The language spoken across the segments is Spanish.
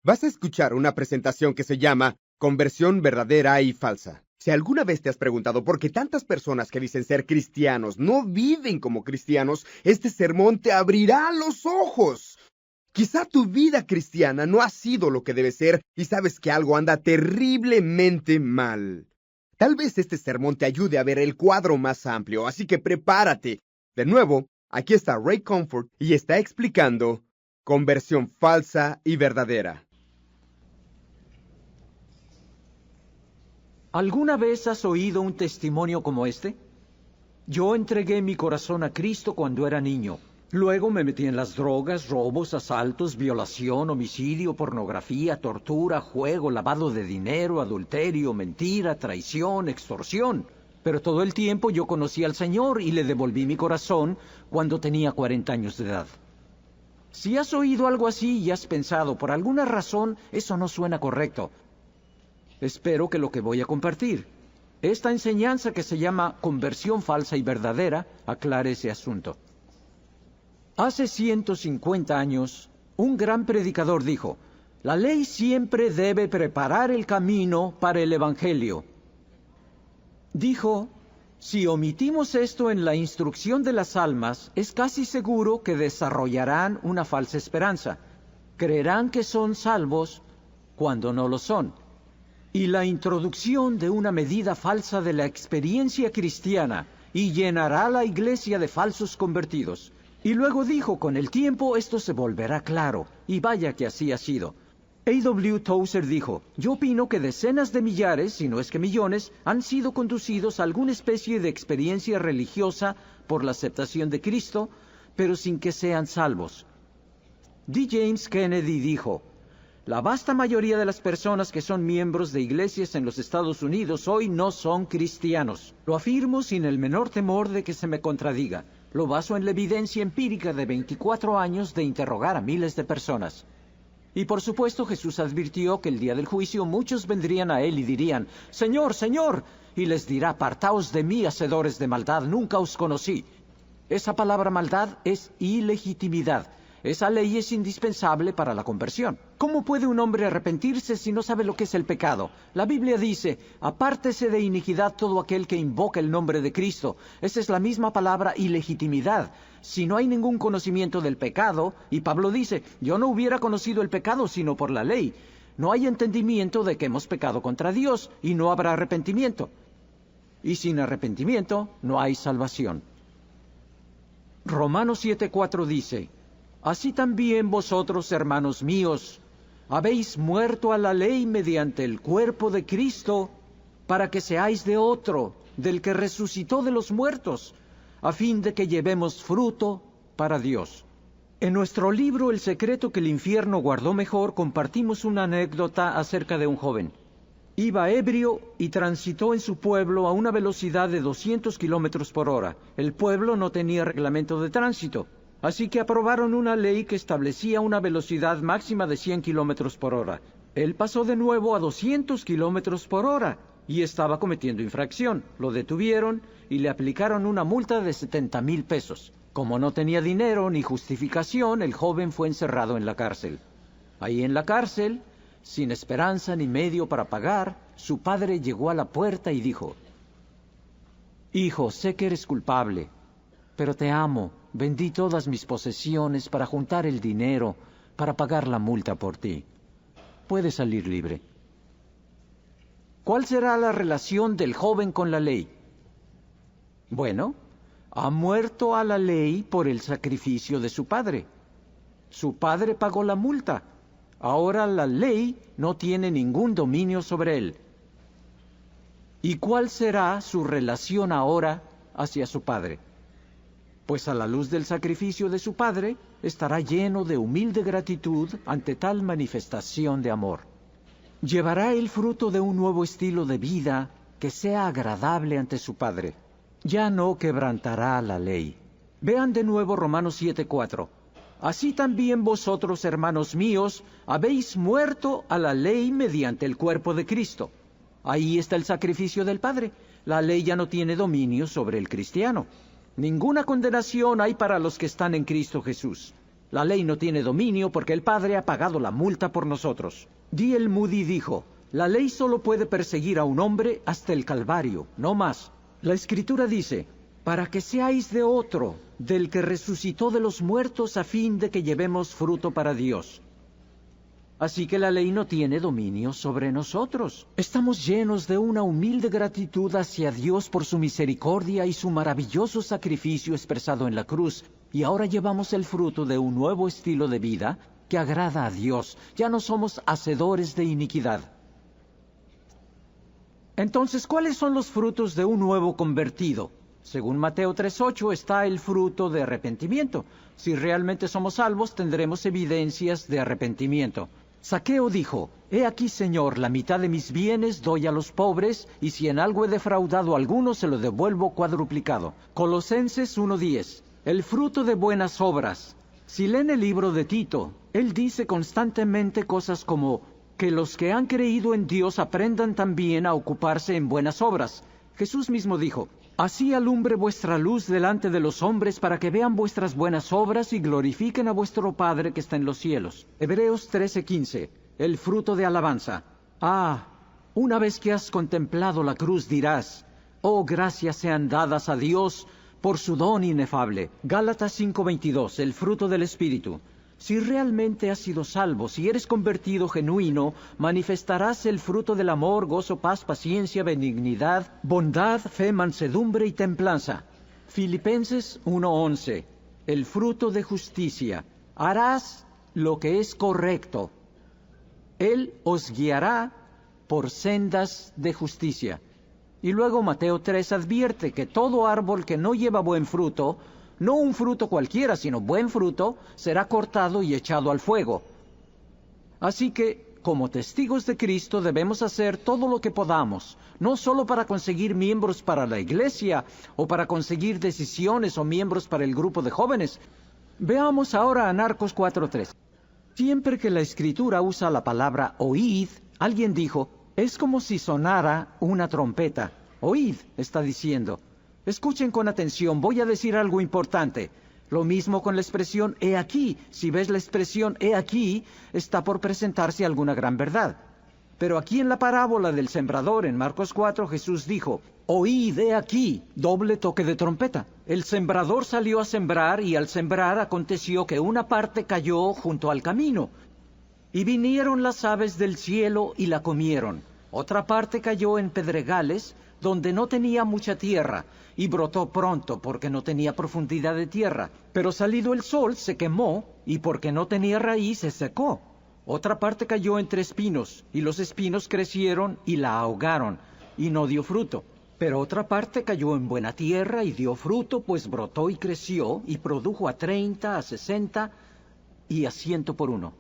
Vas a escuchar una presentación que se llama Conversión verdadera y falsa. Si alguna vez te has preguntado por qué tantas personas que dicen ser cristianos no viven como cristianos, este sermón te abrirá los ojos. Quizá tu vida cristiana no ha sido lo que debe ser y sabes que algo anda terriblemente mal. Tal vez este sermón te ayude a ver el cuadro más amplio, así que prepárate. De nuevo, aquí está Ray Comfort y está explicando conversión falsa y verdadera. ¿Alguna vez has oído un testimonio como este? Yo entregué mi corazón a Cristo cuando era niño. Luego me metí en las drogas, robos, asaltos, violación, homicidio, pornografía, tortura, juego, lavado de dinero, adulterio, mentira, traición, extorsión. Pero todo el tiempo yo conocí al Señor y le devolví mi corazón cuando tenía 40 años de edad. Si has oído algo así y has pensado, por alguna razón, eso no suena correcto, espero que lo que voy a compartir, esta enseñanza que se llama conversión falsa y verdadera, aclare ese asunto. Hace 150 años, un gran predicador dijo, la ley siempre debe preparar el camino para el Evangelio. Dijo, si omitimos esto en la instrucción de las almas, es casi seguro que desarrollarán una falsa esperanza. Creerán que son salvos cuando no lo son. Y la introducción de una medida falsa de la experiencia cristiana y llenará la iglesia de falsos convertidos. Y luego dijo, con el tiempo esto se volverá claro, y vaya que así ha sido. A.W. Tozer dijo, yo opino que decenas de millares, si no es que millones, han sido conducidos a alguna especie de experiencia religiosa por la aceptación de Cristo, pero sin que sean salvos. D. James Kennedy dijo, la vasta mayoría de las personas que son miembros de iglesias en los Estados Unidos hoy no son cristianos. Lo afirmo sin el menor temor de que se me contradiga. Lo baso en la evidencia empírica de 24 años de interrogar a miles de personas. Y por supuesto Jesús advirtió que el día del juicio muchos vendrían a él y dirían, Señor, Señor, y les dirá, apartaos de mí, hacedores de maldad, nunca os conocí. Esa palabra maldad es ilegitimidad. Esa ley es indispensable para la conversión. ¿Cómo puede un hombre arrepentirse si no sabe lo que es el pecado? La Biblia dice, apártese de iniquidad todo aquel que invoca el nombre de Cristo. Esa es la misma palabra ilegitimidad. Si no hay ningún conocimiento del pecado, y Pablo dice, yo no hubiera conocido el pecado sino por la ley. No hay entendimiento de que hemos pecado contra Dios, y no habrá arrepentimiento. Y sin arrepentimiento no hay salvación. Romanos 7:4 dice, así también vosotros, hermanos míos, habéis muerto a la ley mediante el cuerpo de Cristo, para que seáis de otro, del que resucitó de los muertos, a fin de que llevemos fruto para Dios. En nuestro libro El secreto que el infierno guardó mejor, compartimos una anécdota acerca de un joven. Iba ebrio y transitó en su pueblo a una velocidad de 200 kilómetros por hora. El pueblo no tenía reglamento de tránsito. Así que aprobaron una ley que establecía una velocidad máxima de 100 kilómetros por hora. Él pasó de nuevo a 200 kilómetros por hora y estaba cometiendo infracción. Lo detuvieron y le aplicaron una multa de 70,000 pesos. Como no tenía dinero ni justificación, el joven fue encerrado en la cárcel. Ahí en la cárcel, sin esperanza ni medio para pagar, su padre llegó a la puerta y dijo, hijo, sé que eres culpable, pero te amo. Vendí todas mis posesiones para juntar el dinero para pagar la multa por ti. Puedes salir libre. ¿Cuál será la relación del joven con la ley? Bueno, ha muerto a la ley por el sacrificio de su padre. Su padre pagó la multa. Ahora la ley no tiene ningún dominio sobre él. ¿Y cuál será su relación ahora hacia su padre? Pues a la luz del sacrificio de su padre, estará lleno de humilde gratitud ante tal manifestación de amor. Llevará el fruto de un nuevo estilo de vida que sea agradable ante su padre. Ya no quebrantará la ley. Vean de nuevo Romanos 7:4. Así también vosotros, hermanos míos, habéis muerto a la ley mediante el cuerpo de Cristo. Ahí está el sacrificio del Padre. La ley ya no tiene dominio sobre el cristiano. Ninguna condenación hay para los que están en Cristo Jesús. La ley no tiene dominio porque el Padre ha pagado la multa por nosotros. D.L. Moody dijo, la ley solo puede perseguir a un hombre hasta el Calvario, no más. La Escritura dice, para que seáis de otro, del que resucitó de los muertos a fin de que llevemos fruto para Dios. Así que la ley no tiene dominio sobre nosotros. Estamos llenos de una humilde gratitud hacia Dios por su misericordia y su maravilloso sacrificio expresado en la cruz, y ahora llevamos el fruto de un nuevo estilo de vida que agrada a Dios. Ya no somos hacedores de iniquidad. Entonces, ¿cuáles son los frutos de un nuevo convertido? Según Mateo 3:8 está el fruto de arrepentimiento. Si realmente somos salvos, tendremos evidencias de arrepentimiento. Zaqueo dijo, «He aquí, Señor, la mitad de mis bienes doy a los pobres, y si en algo he defraudado a alguno, se lo devuelvo cuadruplicado». Colosenses 1:10, el fruto de buenas obras. Si leen el libro de Tito, él dice constantemente cosas como que los que han creído en Dios aprendan también a ocuparse en buenas obras. Jesús mismo dijo, «Así alumbre vuestra luz delante de los hombres para que vean vuestras buenas obras y glorifiquen a vuestro Padre que está en los cielos». Hebreos 13:15, el fruto de alabanza. Una vez que has contemplado la cruz dirás, «Oh, gracias sean dadas a Dios por su don inefable». Gálatas 5:22, el fruto del Espíritu. Si realmente has sido salvo, si eres convertido genuino, manifestarás el fruto del amor, gozo, paz, paciencia, benignidad, bondad, fe, mansedumbre y templanza. Filipenses 1:11, el fruto de justicia. Harás lo que es correcto. Él os guiará por sendas de justicia. Y luego Mateo 3 advierte que todo árbol que no lleva buen fruto, no un fruto cualquiera, sino buen fruto, será cortado y echado al fuego. Así que, como testigos de Cristo, debemos hacer todo lo que podamos, no solo para conseguir miembros para la iglesia, o para conseguir decisiones o miembros para el grupo de jóvenes. Veamos ahora a Marcos 4:3. Siempre que la Escritura usa la palabra oíd, alguien dijo, es como si sonara una trompeta. Oíd, está diciendo. Escuchen con atención, voy a decir algo importante. Lo mismo con la expresión he aquí. Si ves la expresión he aquí, está por presentarse alguna gran verdad. Pero aquí en la parábola del sembrador, en Marcos 4, Jesús dijo, oíd, he aquí, doble toque de trompeta. El sembrador salió a sembrar, y al sembrar aconteció que una parte cayó junto al camino. Y vinieron las aves del cielo y la comieron. Otra parte cayó en pedregales, donde no tenía mucha tierra, y brotó pronto porque no tenía profundidad de tierra. Pero salido el sol se quemó, y porque no tenía raíz se secó. Otra parte cayó entre espinos, y los espinos crecieron y la ahogaron, y no dio fruto. Pero otra parte cayó en buena tierra y dio fruto, pues brotó y creció, y produjo a 30, a 60 y a 100 por uno.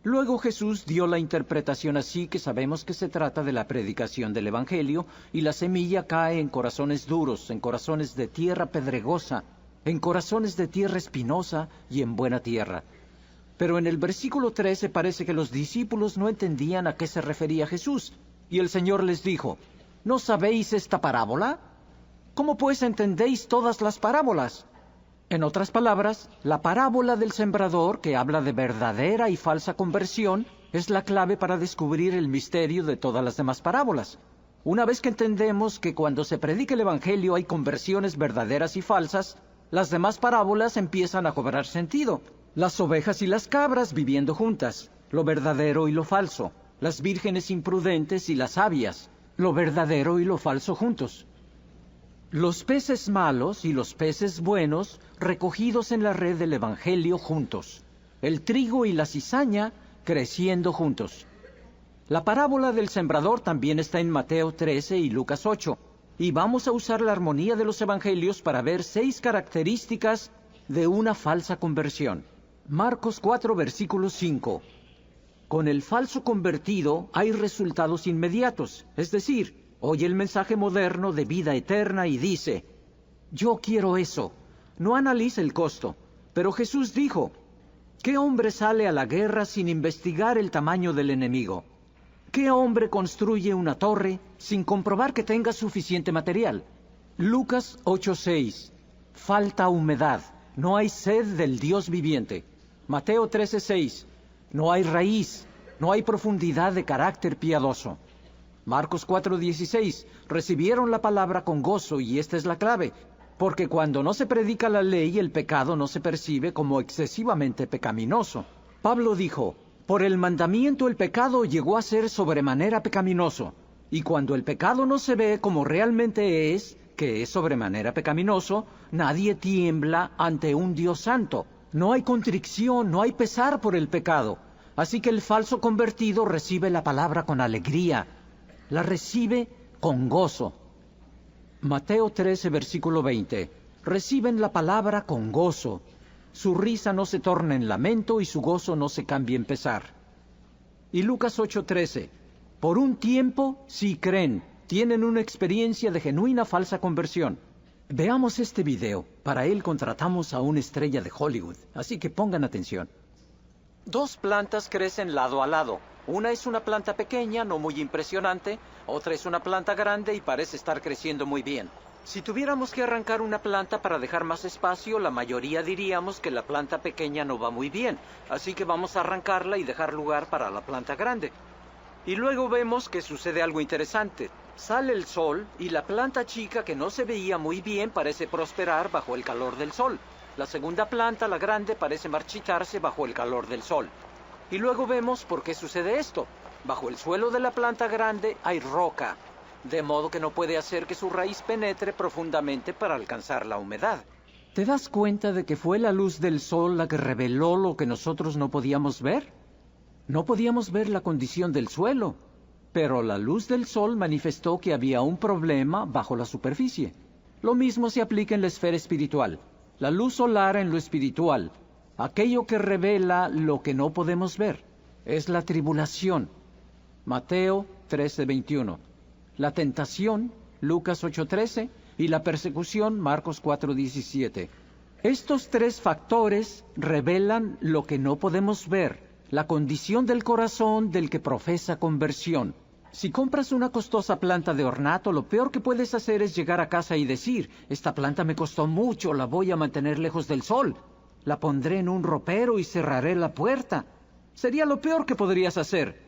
Luego Jesús dio la interpretación así que sabemos que se trata de la predicación del Evangelio, y la semilla cae en corazones duros, en corazones de tierra pedregosa, en corazones de tierra espinosa y en buena tierra. Pero en el versículo 13 parece que los discípulos no entendían a qué se refería Jesús, y el Señor les dijo, ¿no sabéis esta parábola? ¿Cómo pues entendéis todas las parábolas? En otras palabras, la parábola del sembrador, que habla de verdadera y falsa conversión, es la clave para descubrir el misterio de todas las demás parábolas. Una vez que entendemos que cuando se predica el Evangelio hay conversiones verdaderas y falsas, las demás parábolas empiezan a cobrar sentido. Las ovejas y las cabras viviendo juntas, lo verdadero y lo falso, las vírgenes imprudentes y las sabias, lo verdadero y lo falso juntos. Los peces malos y los peces buenos recogidos en la red del Evangelio juntos. El trigo y la cizaña creciendo juntos. La parábola del sembrador también está en Mateo 13 y Lucas 8. Y vamos a usar la armonía de los evangelios para ver 6 características de una falsa conversión. Marcos 4, versículo 5. Con el falso convertido hay resultados inmediatos, es decir, oye el mensaje moderno de vida eterna y dice, yo quiero eso. No analiza el costo. Pero Jesús dijo, ¿qué hombre sale a la guerra sin investigar el tamaño del enemigo? ¿Qué hombre construye una torre sin comprobar que tenga suficiente material? Lucas 8:6. Falta humedad. no hay sed del Dios viviente. Mateo 13:6, no hay raíz, no hay profundidad de carácter piadoso. Marcos 4:16, recibieron la palabra con gozo, y esta es la clave, porque cuando no se predica la ley, el pecado no se percibe como excesivamente pecaminoso. Pablo dijo, por el mandamiento el pecado llegó a ser sobremanera pecaminoso, y cuando el pecado no se ve como realmente es, que es sobremanera pecaminoso, nadie tiembla ante un Dios santo. No hay contrición, no hay pesar por el pecado. Así que el falso convertido recibe la palabra con alegría, la recibe con gozo. Mateo 13, versículo 20. Reciben la palabra con gozo. Su risa no se torna en lamento y su gozo no se cambia en pesar. Y Lucas 8:13. Por un tiempo sí creen, tienen una experiencia de genuina falsa conversión. Veamos este video. Para él contratamos a una estrella de Hollywood, así que pongan atención. Dos plantas crecen lado a lado. Una es una planta pequeña, no muy impresionante. Otra es una planta grande y parece estar creciendo muy bien. Si tuviéramos que arrancar una planta para dejar más espacio, la mayoría diríamos que la planta pequeña no va muy bien. Así que vamos a arrancarla y dejar lugar para la planta grande. Y luego vemos que sucede algo interesante. Sale el sol y la planta chica que no se veía muy bien parece prosperar bajo el calor del sol. La segunda planta, la grande, parece marchitarse bajo el calor del sol. Y luego vemos por qué sucede esto. Bajo el suelo de la planta grande hay roca, de modo que no puede hacer que su raíz penetre profundamente para alcanzar la humedad. ¿Te das cuenta de que fue la luz del sol la que reveló lo que nosotros no podíamos ver? No podíamos ver la condición del suelo, pero la luz del sol manifestó que había un problema bajo la superficie. Lo mismo se aplica en la esfera espiritual. La luz solar en lo espiritual, aquello que revela lo que no podemos ver, es la tribulación. Mateo 13:21. La tentación, Lucas 8:13, y la persecución, Marcos 4:17. Estos tres factores revelan lo que no podemos ver, la condición del corazón del que profesa conversión. Si compras una costosa planta de ornato, lo peor que puedes hacer es llegar a casa y decir, esta planta me costó mucho, la voy a mantener lejos del sol. La pondré en un ropero y cerraré la puerta. Sería lo peor que podrías hacer.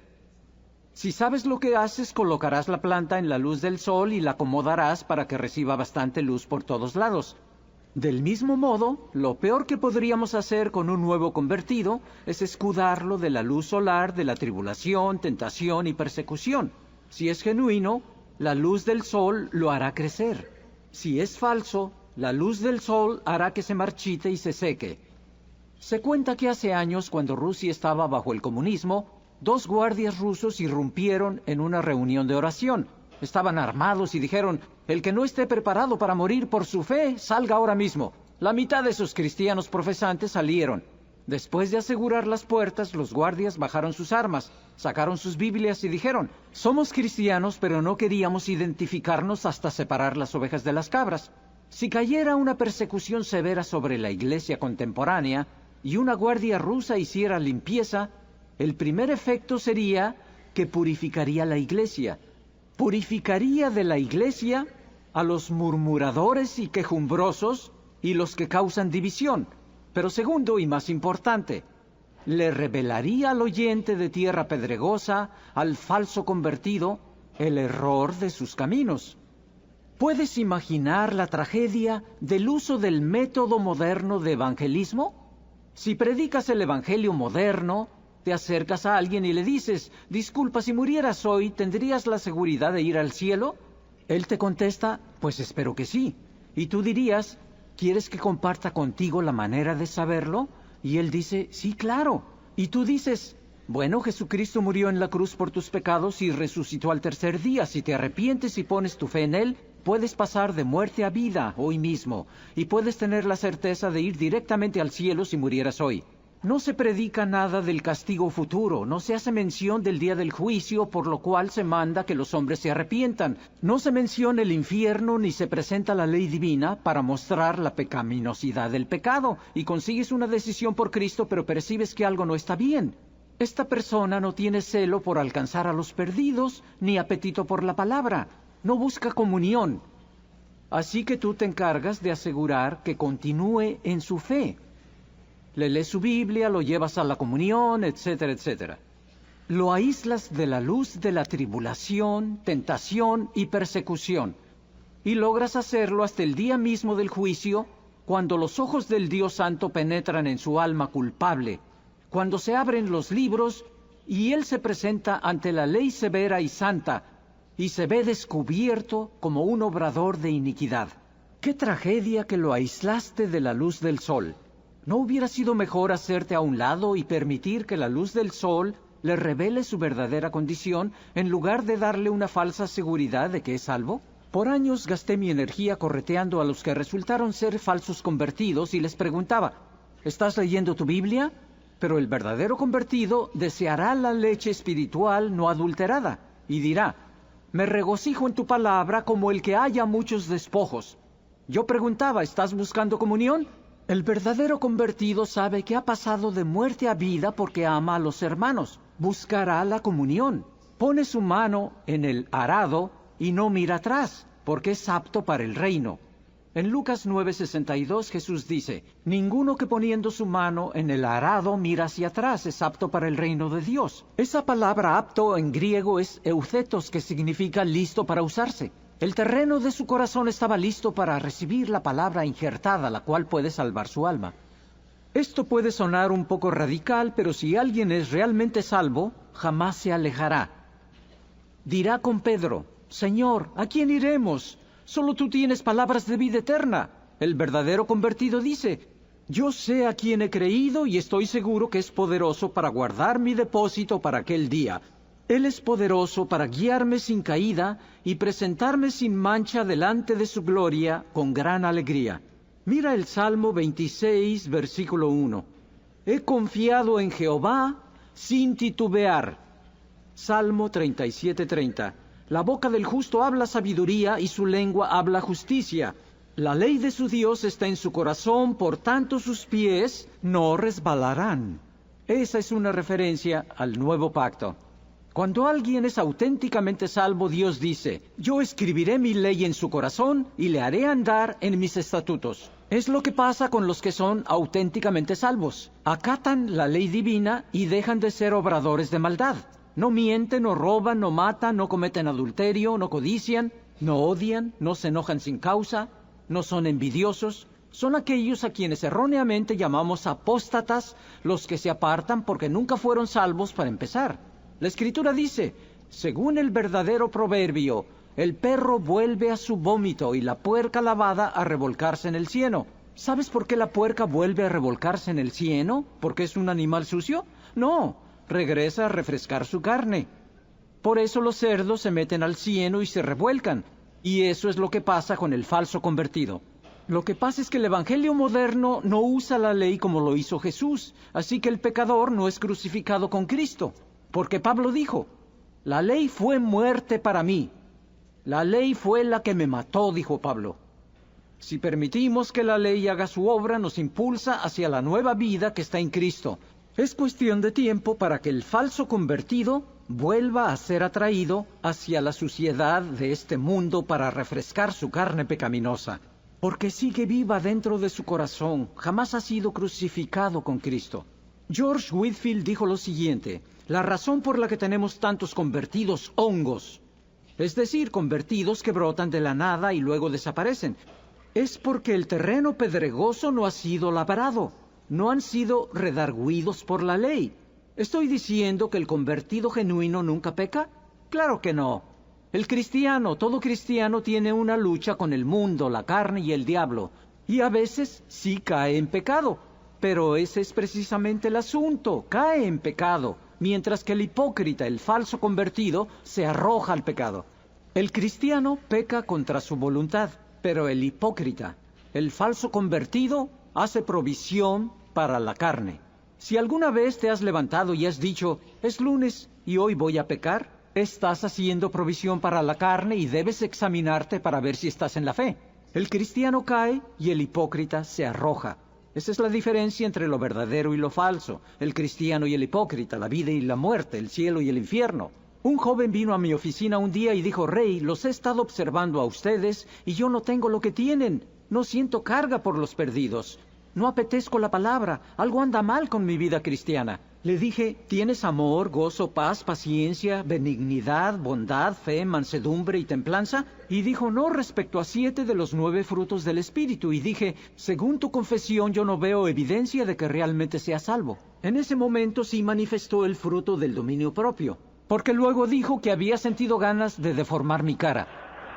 Si sabes lo que haces, colocarás la planta en la luz del sol y la acomodarás para que reciba bastante luz por todos lados. Del mismo modo, lo peor que podríamos hacer con un nuevo convertido es escudarlo de la luz solar de la tribulación, tentación y persecución. Si es genuino, la luz del sol lo hará crecer. Si es falso, la luz del sol hará que se marchite y se seque. Se cuenta que hace años, cuando Rusia estaba bajo el comunismo, 2 guardias rusos irrumpieron en una reunión de oración. Estaban armados y dijeron, el que no esté preparado para morir por su fe, salga ahora mismo. La mitad de esos cristianos profesantes salieron. Después de asegurar las puertas, los guardias bajaron sus armas, sacaron sus Biblias y dijeron, somos cristianos, pero no queríamos identificarnos hasta separar las ovejas de las cabras. Si cayera una persecución severa sobre la iglesia contemporánea y una guardia rusa hiciera limpieza, el primer efecto sería que purificaría la iglesia. Purificaría de la iglesia a los murmuradores y quejumbrosos y los que causan división. Pero segundo y más importante, le revelaría al oyente de tierra pedregosa, al falso convertido, el error de sus caminos. ¿Puedes imaginar la tragedia del uso del método moderno de evangelismo? Si predicas el evangelio moderno, te acercas a alguien y le dices, disculpa, si murieras hoy, ¿tendrías la seguridad de ir al cielo? Él te contesta, pues espero que sí. Y tú dirías, ¿quieres que comparta contigo la manera de saberlo? Y él dice, sí, claro. Y tú dices, bueno, Jesucristo murió en la cruz por tus pecados y resucitó al tercer día. Si te arrepientes y pones tu fe en él, puedes pasar de muerte a vida hoy mismo. Y puedes tener la certeza de ir directamente al cielo si murieras hoy. No se predica nada del castigo futuro, no se hace mención del día del juicio, por lo cual se manda que los hombres se arrepientan. No se menciona el infierno ni se presenta la ley divina para mostrar la pecaminosidad del pecado, y consigues una decisión por Cristo, pero percibes que algo no está bien. Esta persona no tiene celo por alcanzar a los perdidos, ni apetito por la palabra. No busca comunión. Así que tú te encargas de asegurar que continúe en su fe. Le lees su Biblia, lo llevas a la comunión, etcétera, etcétera. Lo aíslas de la luz de la tribulación, tentación y persecución. Y logras hacerlo hasta el día mismo del juicio, cuando los ojos del Dios Santo penetran en su alma culpable, cuando se abren los libros y Él se presenta ante la ley severa y santa, y se ve descubierto como un obrador de iniquidad. ¡Qué tragedia que lo aislaste de la luz del sol! ¿No hubiera sido mejor hacerte a un lado y permitir que la luz del sol le revele su verdadera condición, en lugar de darle una falsa seguridad de que es salvo? Por años gasté mi energía correteando a los que resultaron ser falsos convertidos y les preguntaba, ¿estás leyendo tu Biblia? Pero el verdadero convertido deseará la leche espiritual no adulterada y dirá, me regocijo en tu palabra como el que haya muchos despojos. Yo preguntaba, ¿estás buscando comunión? El verdadero convertido sabe que ha pasado de muerte a vida porque ama a los hermanos. Buscará la comunión. Pone su mano en el arado y no mira atrás, porque es apto para el reino. En Lucas 9:62 Jesús dice, ninguno que poniendo su mano en el arado mira hacia atrás es apto para el reino de Dios. Esa palabra apto en griego es euthetos, que significa listo para usarse. El terreno de su corazón estaba listo para recibir la palabra injertada, la cual puede salvar su alma. Esto puede sonar un poco radical, pero si alguien es realmente salvo, jamás se alejará. Dirá con Pedro, Señor, ¿a quién iremos? Solo tú tienes palabras de vida eterna. El verdadero convertido dice, yo sé a quién he creído y estoy seguro que es poderoso para guardar mi depósito para aquel día. Él es poderoso para guiarme sin caída y presentarme sin mancha delante de su gloria con gran alegría. Mira el Salmo 26, versículo 1. He confiado en Jehová sin titubear. Salmo 37:30. La boca del justo habla sabiduría y su lengua habla justicia. La ley de su Dios está en su corazón, por tanto sus pies no resbalarán. Esa es una referencia al nuevo pacto. Cuando alguien es auténticamente salvo, Dios dice, yo escribiré mi ley en su corazón y le haré andar en mis estatutos. Es lo que pasa con los que son auténticamente salvos. Acatan la ley divina y dejan de ser obradores de maldad. No mienten, no roban, no matan, no cometen adulterio, no codician, no odian, no se enojan sin causa, no son envidiosos. Son aquellos a quienes erróneamente llamamos apóstatas, los que se apartan porque nunca fueron salvos para empezar. La Escritura dice, según el verdadero proverbio, el perro vuelve a su vómito y la puerca lavada a revolcarse en el cieno. ¿Sabes por qué la puerca vuelve a revolcarse en el cieno? ¿Porque es un animal sucio? No, regresa a refrescar su carne. Por eso los cerdos se meten al cieno y se revuelcan. Y eso es lo que pasa con el falso convertido. Lo que pasa es que el Evangelio moderno no usa la ley como lo hizo Jesús, así que el pecador no es crucificado con Cristo. Porque Pablo dijo, la ley fue muerte para mí. La ley fue la que me mató, dijo Pablo. Si permitimos que la ley haga su obra, nos impulsa hacia la nueva vida que está en Cristo. Es cuestión de tiempo para que el falso convertido vuelva a ser atraído hacia la suciedad de este mundo para refrescar su carne pecaminosa. Porque sigue viva dentro de su corazón, jamás ha sido crucificado con Cristo. George Whitefield dijo lo siguiente, la razón por la que tenemos tantos convertidos hongos, es decir, convertidos que brotan de la nada y luego desaparecen, es porque el terreno pedregoso no ha sido labrado, no han sido redargüidos por la ley. ¿Estoy diciendo que el convertido genuino nunca peca? Claro que no. El cristiano, todo cristiano tiene una lucha con el mundo, la carne y el diablo, y a veces sí cae en pecado. Pero ese es precisamente el asunto, cae en pecado, mientras que el hipócrita, el falso convertido, se arroja al pecado. El cristiano peca contra su voluntad, pero el hipócrita, el falso convertido, hace provisión para la carne. Si alguna vez te has levantado y has dicho, es lunes y hoy voy a pecar, estás haciendo provisión para la carne y debes examinarte para ver si estás en la fe. El cristiano cae y el hipócrita se arroja. Esa es la diferencia entre lo verdadero y lo falso, el cristiano y el hipócrita, la vida y la muerte, el cielo y el infierno. Un joven vino a mi oficina un día y dijo, Rey, los he estado observando a ustedes y yo no tengo lo que tienen. No siento carga por los perdidos. No apetezco la palabra. Algo anda mal con mi vida cristiana. Le dije, ¿tienes amor, gozo, paz, paciencia, benignidad, bondad, fe, mansedumbre y templanza? Y dijo, no, respecto a 7 de los 9 frutos del Espíritu. Y dije, según tu confesión, yo no veo evidencia de que realmente seas salvo. En ese momento sí manifestó el fruto del dominio propio, porque luego dijo que había sentido ganas de deformar mi cara.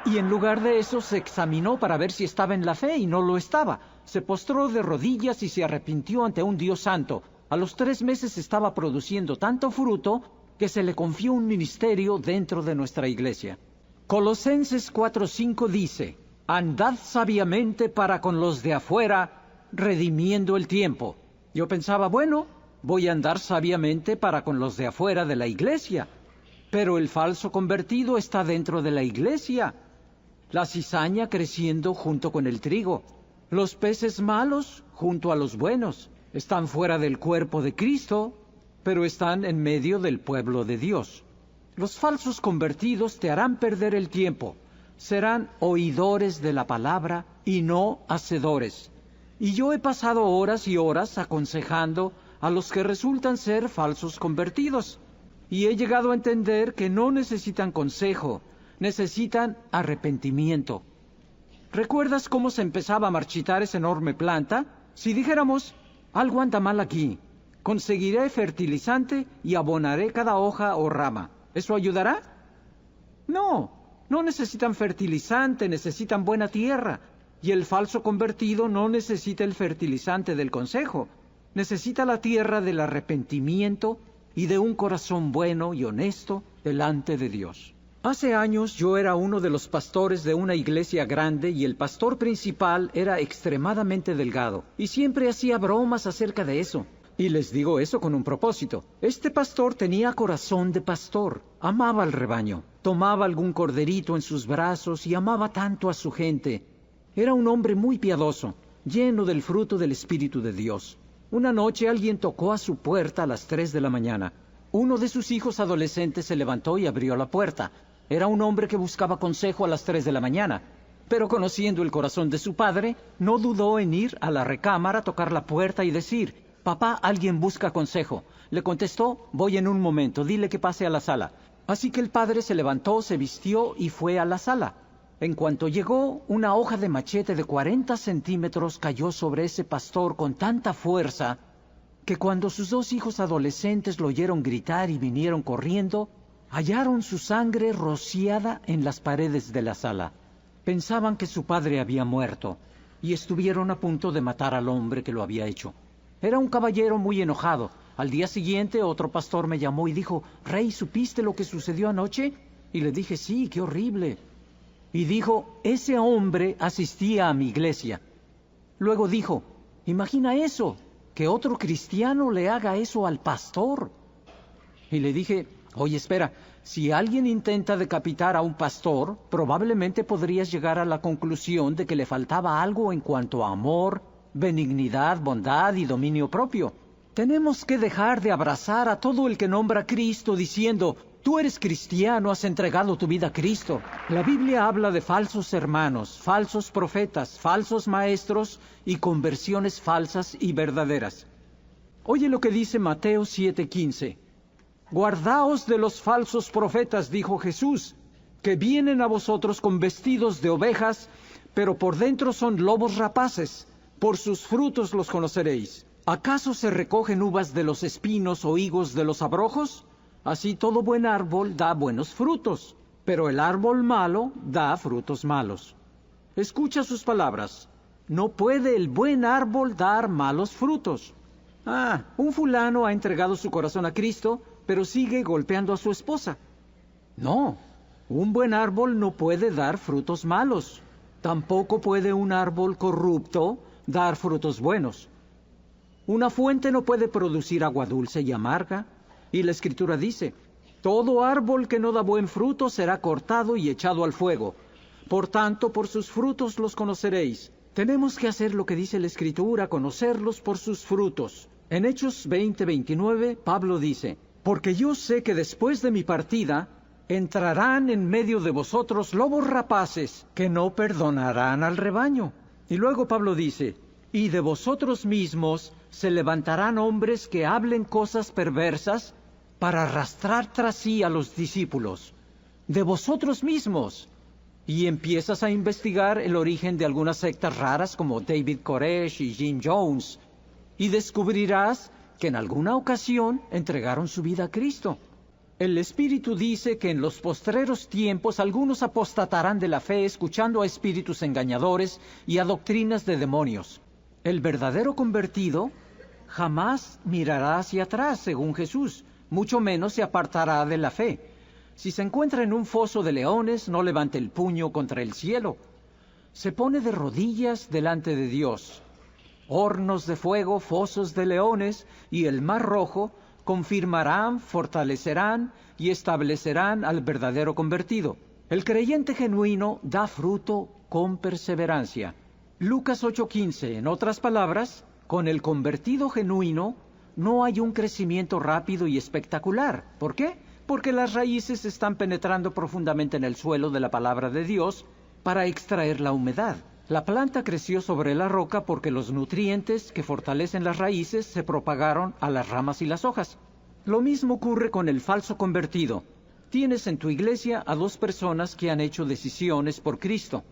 Y en lugar de eso se examinó para ver si estaba en la fe y no lo estaba. Se postró de rodillas y se arrepintió ante un Dios santo. A los 3 meses estaba produciendo tanto fruto que se le confió un ministerio dentro de nuestra iglesia. Colosenses 4:5 dice, andad sabiamente para con los de afuera, redimiendo el tiempo. Yo pensaba, bueno, voy a andar sabiamente para con los de afuera de la iglesia. Pero el falso convertido está dentro de la iglesia. La cizaña creciendo junto con el trigo. Los peces malos junto a los buenos. Están fuera del cuerpo de Cristo, pero están en medio del pueblo de Dios. Los falsos convertidos te harán perder el tiempo. Serán oidores de la palabra y no hacedores. Y yo he pasado horas y horas aconsejando a los que resultan ser falsos convertidos. Y he llegado a entender que no necesitan consejo, necesitan arrepentimiento. ¿Recuerdas cómo se empezaba a marchitar esa enorme planta? Si dijéramos, algo anda mal aquí, conseguiré fertilizante y abonaré cada hoja o rama. ¿Eso ayudará? No, no necesitan fertilizante, necesitan buena tierra. Y el falso convertido no necesita el fertilizante del consejo. Necesita la tierra del arrepentimiento y de un corazón bueno y honesto delante de Dios. Hace años yo era uno de los pastores de una iglesia grande y el pastor principal era extremadamente delgado y siempre hacía bromas acerca de eso. Y les digo eso con un propósito. Este pastor tenía corazón de pastor, amaba al rebaño, tomaba algún corderito en sus brazos y amaba tanto a su gente. Era un hombre muy piadoso, lleno del fruto del Espíritu de Dios. Una noche alguien tocó a su puerta a las 3 de la mañana. Uno de sus hijos adolescentes se levantó y abrió la puerta. Era un hombre que buscaba consejo a las 3 de la mañana. Pero conociendo el corazón de su padre, no dudó en ir a la recámara, tocar la puerta y decir, «Papá, alguien busca consejo». Le contestó, «Voy en un momento, dile que pase a la sala». Así que el padre se levantó, se vistió y fue a la sala. En cuanto llegó, una hoja de machete de 40 centímetros cayó sobre ese pastor con tanta fuerza que cuando sus 2 hijos adolescentes lo oyeron gritar y vinieron corriendo, hallaron su sangre rociada en las paredes de la sala. Pensaban que su padre había muerto y estuvieron a punto de matar al hombre que lo había hecho. Era un caballero muy enojado. Al día siguiente otro pastor me llamó y dijo, «Rey, ¿supiste lo que sucedió anoche?» Y le dije, «Sí, qué horrible». Y dijo, «Ese hombre asistía a mi iglesia». Luego dijo, «Imagina eso, que otro cristiano le haga eso al pastor». Y le dije, «Oye, espera, si alguien intenta decapitar a un pastor, probablemente podrías llegar a la conclusión de que le faltaba algo en cuanto a amor, benignidad, bondad y dominio propio. Tenemos que dejar de abrazar a todo el que nombra a Cristo diciendo, tú eres cristiano, has entregado tu vida a Cristo. La Biblia habla de falsos hermanos, falsos profetas, falsos maestros y conversiones falsas y verdaderas. Oye lo que dice Mateo 7:15. Guardaos de los falsos profetas, dijo Jesús, que vienen a vosotros con vestidos de ovejas, pero por dentro son lobos rapaces. Por sus frutos los conoceréis. ¿Acaso se recogen uvas de los espinos o higos de los abrojos? Así todo buen árbol da buenos frutos, pero el árbol malo da frutos malos. Escucha sus palabras. No puede el buen árbol dar malos frutos. Un fulano ha entregado su corazón a Cristo, pero sigue golpeando a su esposa. No, un buen árbol no puede dar frutos malos. Tampoco puede un árbol corrupto dar frutos buenos. Una fuente no puede producir agua dulce y amarga. Y la Escritura dice, todo árbol que no da buen fruto será cortado y echado al fuego. Por tanto, por sus frutos los conoceréis. Tenemos que hacer lo que dice la Escritura, conocerlos por sus frutos. En Hechos 20:29, Pablo dice, porque yo sé que después de mi partida, entrarán en medio de vosotros lobos rapaces que no perdonarán al rebaño. Y luego Pablo dice, y de vosotros mismos se levantarán hombres que hablen cosas perversas para arrastrar tras sí a los discípulos. De vosotros mismos. Y empiezas a investigar el origen de algunas sectas raras como David Koresh y Jim Jones, y descubrirás que en alguna ocasión entregaron su vida a Cristo. El Espíritu dice que en los postreros tiempos algunos apostatarán de la fe escuchando a espíritus engañadores y a doctrinas de demonios. El verdadero convertido jamás mirará hacia atrás, según Jesús, mucho menos se apartará de la fe. Si se encuentra en un foso de leones, no levante el puño contra el cielo. Se pone de rodillas delante de Dios. Hornos de fuego, fosos de leones y el mar rojo confirmarán, fortalecerán y establecerán al verdadero convertido. El creyente genuino da fruto con perseverancia. Lucas 8:15, en otras palabras, con el convertido genuino no hay un crecimiento rápido y espectacular. ¿Por qué? Porque las raíces están penetrando profundamente en el suelo de la palabra de Dios para extraer la humedad. La planta creció sobre la roca porque los nutrientes que fortalecen las raíces se propagaron a las ramas y las hojas. Lo mismo ocurre con el falso convertido. Tienes en tu iglesia a dos personas que han hecho decisiones por Cristo.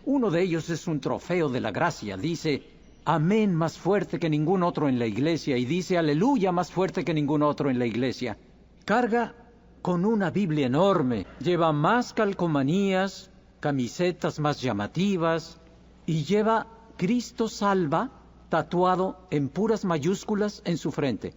Uno de ellos es un trofeo de la gracia. Dice amén más fuerte que ningún otro en la iglesia y dice aleluya más fuerte que ningún otro en la iglesia. Carga con una Biblia enorme, lleva más calcomanías, camisetas más llamativas y lleva Cristo salva tatuado en puras mayúsculas en su frente.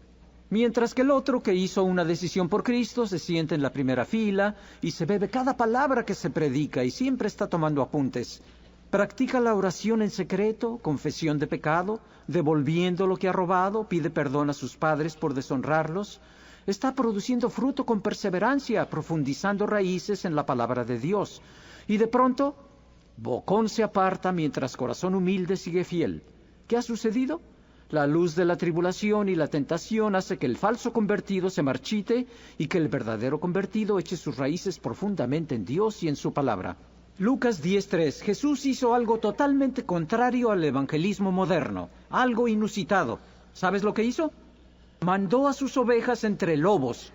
Mientras que el otro que hizo una decisión por Cristo se sienta en la primera fila y se bebe cada palabra que se predica y siempre está tomando apuntes. Practica la oración en secreto, confesión de pecado, devolviendo lo que ha robado, pide perdón a sus padres por deshonrarlos. Está produciendo fruto con perseverancia, profundizando raíces en la palabra de Dios. Y de pronto, bocón se aparta mientras corazón humilde sigue fiel. ¿Qué ha sucedido? La luz de la tribulación y la tentación hace que el falso convertido se marchite y que el verdadero convertido eche sus raíces profundamente en Dios y en su palabra. Lucas 10:3. Jesús hizo algo totalmente contrario al evangelismo moderno, algo inusitado. ¿Sabes lo que hizo? Mandó a sus ovejas entre lobos.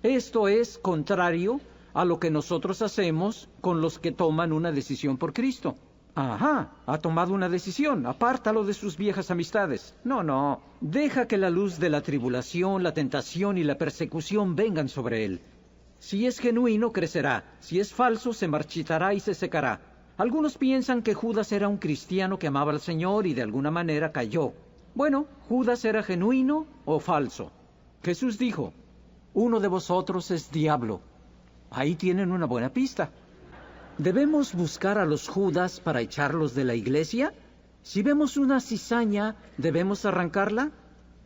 Esto es contrario a lo que nosotros hacemos con los que toman una decisión por Cristo. Ajá, ha tomado una decisión, apártalo de sus viejas amistades. No, deja que la luz de la tribulación, la tentación y la persecución vengan sobre él. Si es genuino, crecerá. Si es falso, se marchitará y se secará. Algunos piensan que Judas era un cristiano que amaba al Señor y de alguna manera cayó. Bueno, Judas era genuino o falso. Jesús dijo, uno de vosotros es diablo. Ahí tienen una buena pista. ¿Debemos buscar a los Judas para echarlos de la iglesia? Si vemos una cizaña, ¿debemos arrancarla?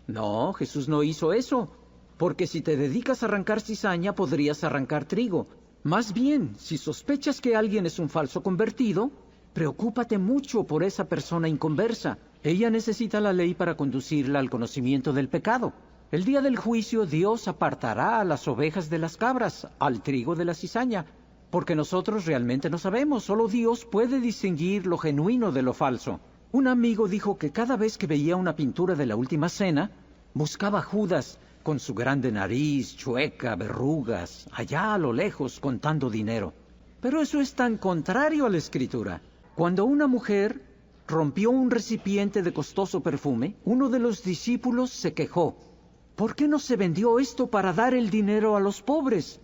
No, Jesús no hizo eso, porque si te dedicas a arrancar cizaña, podrías arrancar trigo. Más bien, si sospechas que alguien es un falso convertido, preocúpate mucho por esa persona inconversa. Ella necesita la ley para conducirla al conocimiento del pecado. El día del juicio, Dios apartará a las ovejas de las cabras, al trigo de la cizaña, porque nosotros realmente no sabemos, solo Dios puede distinguir lo genuino de lo falso. Un amigo dijo que cada vez que veía una pintura de la Última Cena, buscaba a Judas con su grande nariz, chueca, verrugas, allá a lo lejos contando dinero. Pero eso es tan contrario a la Escritura. Cuando una mujer rompió un recipiente de costoso perfume, uno de los discípulos se quejó. ¿Por qué no se vendió esto para dar el dinero a los pobres?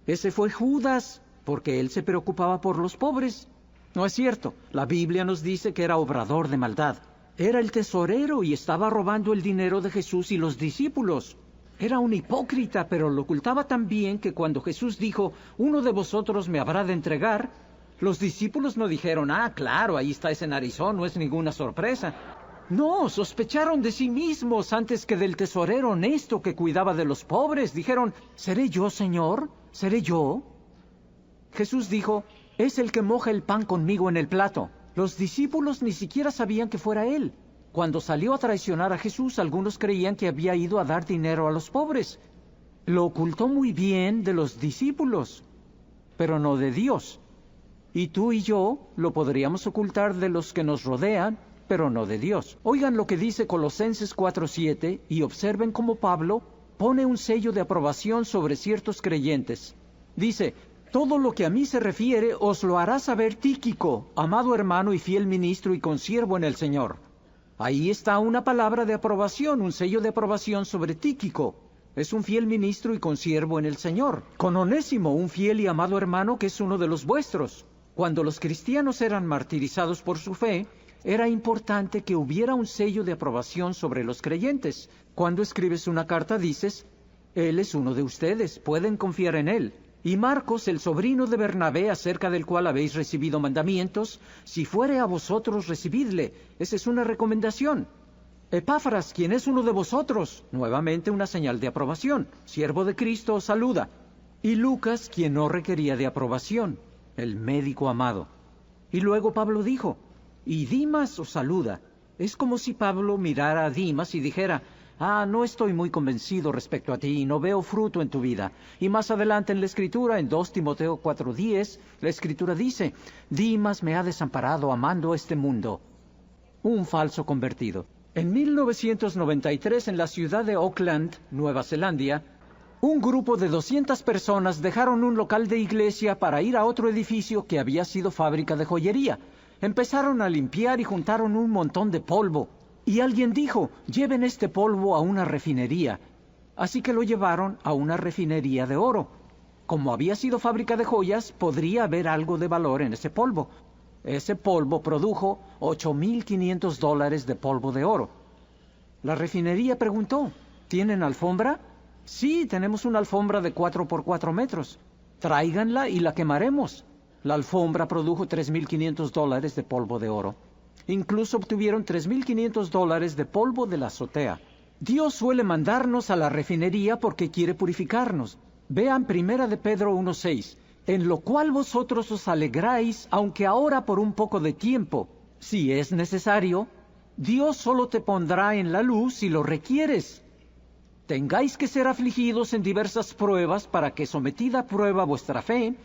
Ese fue Judas, porque él se preocupaba por los pobres. No es cierto, la Biblia nos dice que era obrador de maldad. Era el tesorero y estaba robando el dinero de Jesús y los discípulos. Era un hipócrita, pero lo ocultaba tan bien que cuando Jesús dijo, uno de vosotros me habrá de entregar, los discípulos no dijeron, claro, ahí está ese narizón, no es ninguna sorpresa. No, sospecharon de sí mismos antes que del tesorero honesto que cuidaba de los pobres. Dijeron, ¿seré yo, Señor? ¿Seré yo? Jesús dijo, es el que moja el pan conmigo en el plato. Los discípulos ni siquiera sabían que fuera él. Cuando salió a traicionar a Jesús, algunos creían que había ido a dar dinero a los pobres. Lo ocultó muy bien de los discípulos, pero no de Dios. Y tú y yo lo podríamos ocultar de los que nos rodean, pero no de Dios. Oigan lo que dice Colosenses 4:7 y observen cómo Pablo pone un sello de aprobación sobre ciertos creyentes. Dice: todo lo que a mí se refiere os lo hará saber Tíquico, amado hermano y fiel ministro y consiervo en el Señor. Ahí está una palabra de aprobación, un sello de aprobación sobre Tíquico. Es un fiel ministro y consiervo en el Señor. Con Onésimo, un fiel y amado hermano que es uno de los vuestros. Cuando los cristianos eran martirizados por su fe, era importante que hubiera un sello de aprobación sobre los creyentes. Cuando escribes una carta dices: Él es uno de ustedes, pueden confiar en Él. Y Marcos, el sobrino de Bernabé, acerca del cual habéis recibido mandamientos, si fuere a vosotros, recibidle. Esa es una recomendación. Epáfras, quien es uno de vosotros, nuevamente una señal de aprobación. Siervo de Cristo os saluda. Y Lucas, quien no requería de aprobación, el médico amado. Y luego Pablo dijo: y Dimas os saluda. Es como si Pablo mirara a Dimas y dijera: no estoy muy convencido respecto a ti, no veo fruto en tu vida. Y más adelante en la Escritura, en 2 Timoteo 4:10, la Escritura dice: Dimas me ha desamparado amando este mundo. Un falso convertido. En 1993, en la ciudad de Auckland, Nueva Zelanda, un grupo de 200 personas dejaron un local de iglesia para ir a otro edificio que había sido fábrica de joyería. Empezaron a limpiar y juntaron un montón de polvo. Y alguien dijo: lleven este polvo a una refinería. Así que lo llevaron a una refinería de oro. Como había sido fábrica de joyas, podría haber algo de valor en ese polvo. Ese polvo produjo $8,500 de polvo de oro. La refinería preguntó: ¿tienen alfombra? Sí, tenemos una alfombra de 4 por 4 metros. Tráiganla y la quemaremos. La alfombra produjo $3,500 de polvo de oro. Incluso obtuvieron $3,500 de polvo de la azotea. Dios suele mandarnos a la refinería porque quiere purificarnos. Vean 1 de Pedro 1:6. En lo cual vosotros os alegráis, aunque ahora por un poco de tiempo. Si es necesario, Dios solo te pondrá en la luz si lo requieres. Tengáis que ser afligidos en diversas pruebas, para que sometida a prueba vuestra fe,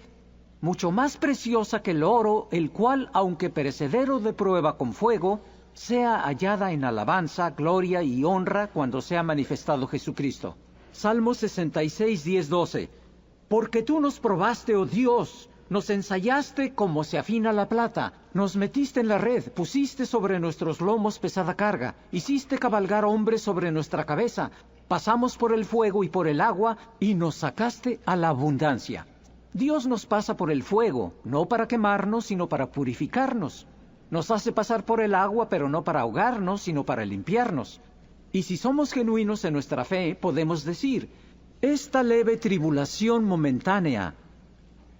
mucho más preciosa que el oro, el cual, aunque perecedero de prueba con fuego, sea hallada en alabanza, gloria y honra cuando sea manifestado Jesucristo. Salmo 66, 10, 12. Porque tú nos probaste, oh Dios, nos ensayaste como se afina la plata, nos metiste en la red, pusiste sobre nuestros lomos pesada carga, hiciste cabalgar hombres sobre nuestra cabeza, pasamos por el fuego y por el agua, y nos sacaste a la abundancia. Dios nos pasa por el fuego, no para quemarnos, sino para purificarnos. Nos hace pasar por el agua, pero no para ahogarnos, sino para limpiarnos. Y si somos genuinos en nuestra fe, podemos decir: esta leve tribulación momentánea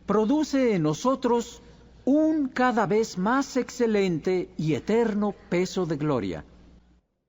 produce en nosotros un cada vez más excelente y eterno peso de gloria.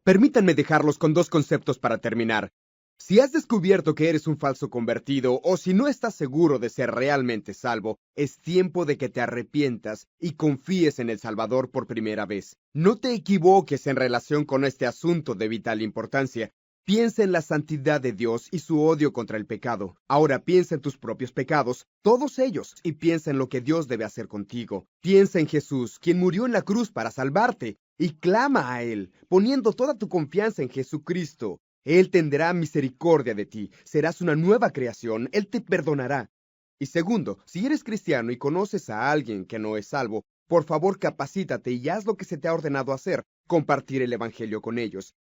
Permítanme dejarlos con 2 conceptos para terminar. Si has descubierto que eres un falso convertido, o si no estás seguro de ser realmente salvo, es tiempo de que te arrepientas y confíes en el Salvador por primera vez. No te equivoques en relación con este asunto de vital importancia. Piensa en la santidad de Dios y su odio contra el pecado. Ahora piensa en tus propios pecados, todos ellos, y piensa en lo que Dios debe hacer contigo. Piensa en Jesús, quien murió en la cruz para salvarte, y clama a Él, poniendo toda tu confianza en Jesucristo. Él tendrá misericordia de ti, serás una nueva creación, Él te perdonará. Y segundo, si eres cristiano y conoces a alguien que no es salvo, por favor capacítate y haz lo que se te ha ordenado hacer, compartir el evangelio con ellos.